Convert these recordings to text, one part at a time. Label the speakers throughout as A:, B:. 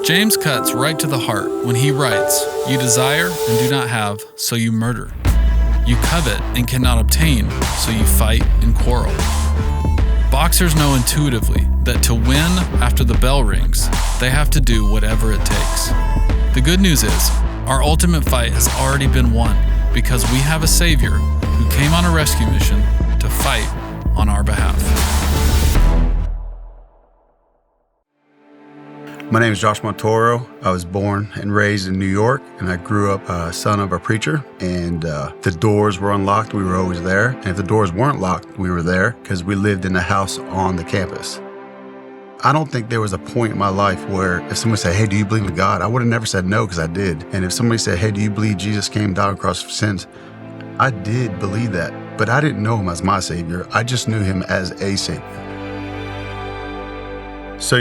A: James cuts right to the heart when he writes, "You desire and do not have, so you murder. You covet and cannot obtain, so you fight and quarrel." Boxers know intuitively that to win after the bell rings, they have to do whatever it takes. The good news is, our ultimate fight has already been won because we have a Savior who came on a rescue mission to fight on our behalf.
B: My name is Josh Montoro. I was born and raised in New York, and I grew up son of a preacher. And the doors were unlocked, we were always there. And if the doors weren't locked, we were there because we lived in a house on the campus. I don't think there was a point in my life where if someone said, "Hey, do you believe in God?" I would have never said no because I did. And if somebody said, "Hey, do you believe Jesus came and died on the cross for sins?" I did believe that, but I didn't know him as my Savior. I just knew him as a Savior. So,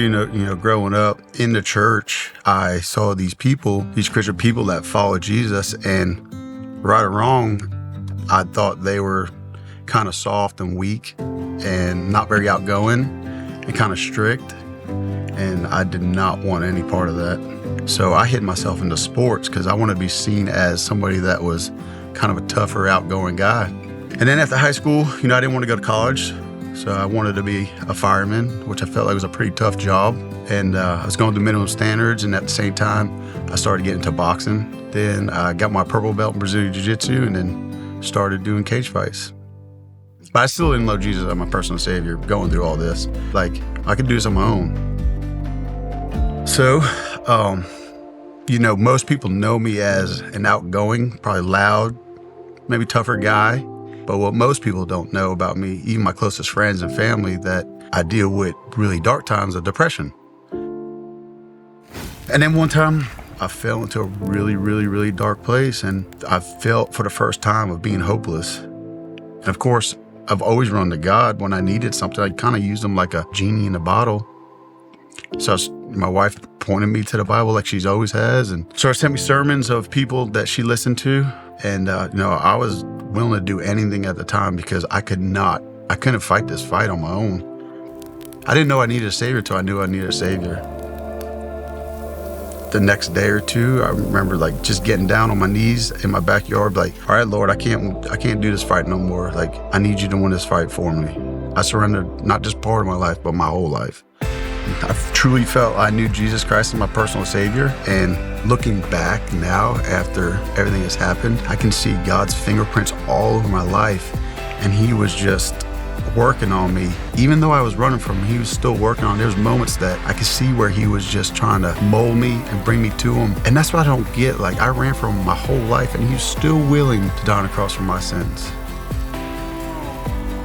B: growing up in the church, I saw these Christian people that followed Jesus, and right or wrong, I thought they were kind of soft and weak and not very outgoing and kind of strict, and I did not want any part of that. So I hid myself into sports because I wanted to be seen as somebody that was kind of a tougher, outgoing guy. And then after high school, I didn't want to go to college. So I wanted to be a fireman, which I felt like was a pretty tough job. And I was going through minimum standards, and at the same time, I started getting into boxing. Then I got my purple belt in Brazilian Jiu-Jitsu, and then started doing cage fights. But I still didn't know Jesus as my personal Savior going through all this. Like, I could do this on my own. So, most people know me as an outgoing, probably loud, maybe tougher guy. But what most people don't know about me, even my closest friends and family, that I deal with really dark times of depression. And then one time I fell into a really, really, really dark place, and I felt for the first time of being hopeless. And of course, I've always run to God when I needed something. I kind of used him like a genie in a bottle. So my wife pointed me to the Bible like she's always has, and started sent me sermons of people that she listened to. And, I was willing to do anything at the time because I couldn't fight this fight on my own. I didn't know I needed a Savior until I knew I needed a Savior. The next day or two, I remember just getting down on my knees in my backyard, all right, Lord, I can't do this fight no more. I need you to win this fight for me. I surrendered not just part of my life, but my whole life. I truly felt I knew Jesus Christ as my personal Savior, and looking back now after everything has happened, I can see God's fingerprints all over my life, and he was just working on me. Even though I was running from him, he was still working on me. There's moments that I could see where he was just trying to mold me and bring me to him, and that's what I don't get. I ran from him my whole life, and he was still willing to die on the cross for my sins.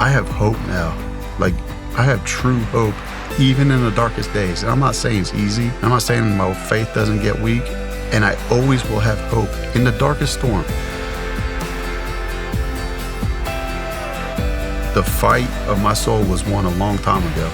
B: I have hope now. I have true hope. Even in the darkest days. And I'm not saying it's easy. I'm not saying my faith doesn't get weak. And I always will have hope in the darkest storm. The fight of my soul was won a long time ago.